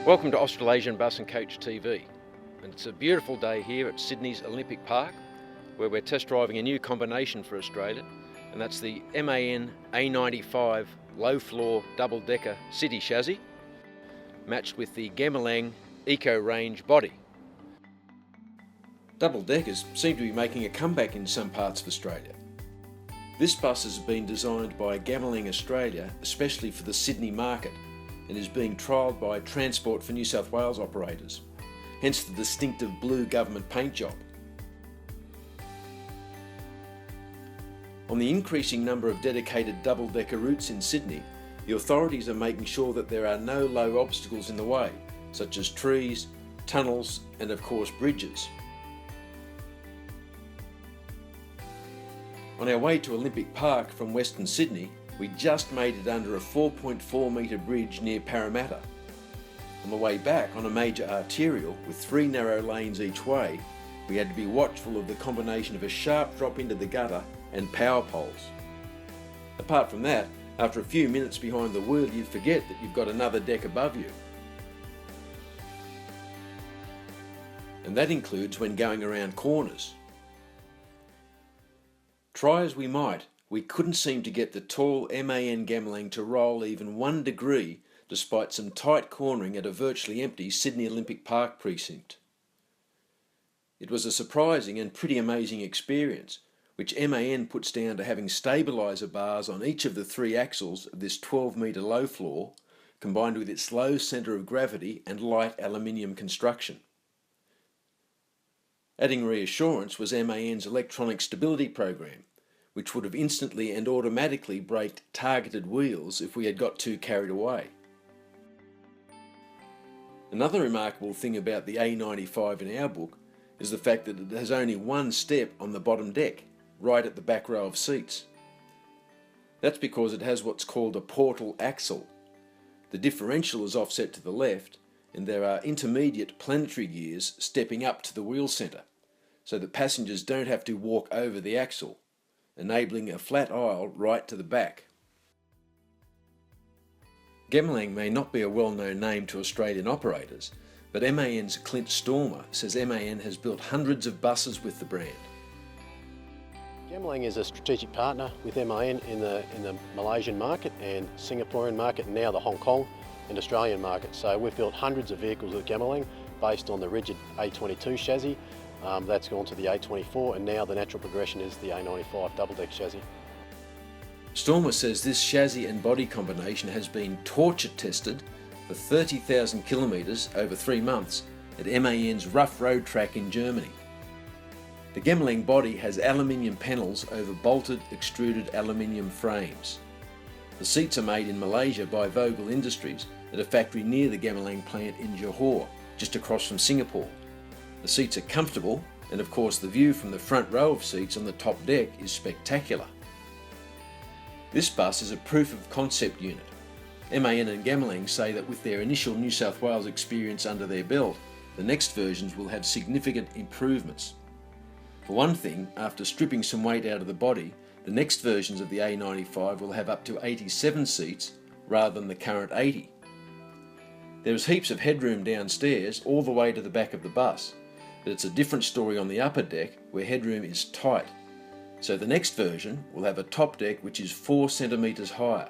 Welcome to Australasian Bus and Coach TV, and it's a beautiful day here at Sydney's Olympic Park where we're test driving a new combination for Australia, and that's the MAN A95 low floor double decker city chassis matched with the Gemilang Eco Range body. Double deckers seem to be making a comeback in some parts of Australia. This bus has been designed by Gemilang Australia especially for the Sydney market, and is being trialled by Transport for New South Wales operators, hence the distinctive blue government paint job. On the increasing number of dedicated double-decker routes in Sydney, the authorities are making sure that there are no low obstacles in the way, such as trees, tunnels and of course bridges. On our way to Olympic Park from Western Sydney, we just made it under a 4.4 metre bridge near Parramatta. On the way back on a major arterial with 3 narrow lanes each way, we had to be watchful of the combination of a sharp drop into the gutter and power poles. Apart from that, after a few minutes behind the wheel you forget that you've got another deck above you. And that includes when going around corners. Try as we might, we couldn't seem to get the tall MAN-Gemilang to roll even 1 degree despite some tight cornering at a virtually empty Sydney Olympic Park precinct. It was a surprising and pretty amazing experience, which MAN puts down to having stabiliser bars on each of the 3 axles of this 12 metre low floor, combined with its low centre of gravity and light aluminium construction. Adding reassurance was MAN's electronic stability program, which would have instantly and automatically braked targeted wheels if we had got too carried away. Another remarkable thing about the A95 in our book is the fact that it has only 1 step on the bottom deck, right at the back row of seats. That's because it has what's called a portal axle. The differential is offset to the left, and there are intermediate planetary gears stepping up to the wheel centre, so that passengers don't have to walk over the axle, enabling a flat aisle right to the back. Gemilang may not be a well-known name to Australian operators, but MAN's Clint Stormer says MAN has built hundreds of buses with the brand. Gemilang is a strategic partner with MAN in the Malaysian market and Singaporean market, and now the Hong Kong and Australian market. So we've built hundreds of vehicles with Gemilang based on the rigid A22 chassis. That's gone to the A24, and now the natural progression is the A95 double-deck chassis. Stormer says this chassis and body combination has been torture tested for 30,000 kilometres over 3 months at MAN's rough road track in Germany. The Gemilang body has aluminium panels over bolted extruded aluminium frames. The seats are made in Malaysia by Vogel Industries at a factory near the Gemilang plant in Johor, just across from Singapore. The seats are comfortable, and of course the view from the front row of seats on the top deck is spectacular. This bus is a proof of concept unit. MAN and Gemilang say that with their initial New South Wales experience under their belt, the next versions will have significant improvements. For one thing, after stripping some weight out of the body, the next versions of the A95 will have up to 87 seats rather than the current 80. There is heaps of headroom downstairs all the way to the back of the bus, but it's a different story on the upper deck where headroom is tight. So the next version will have a top deck which is 4 centimetres higher,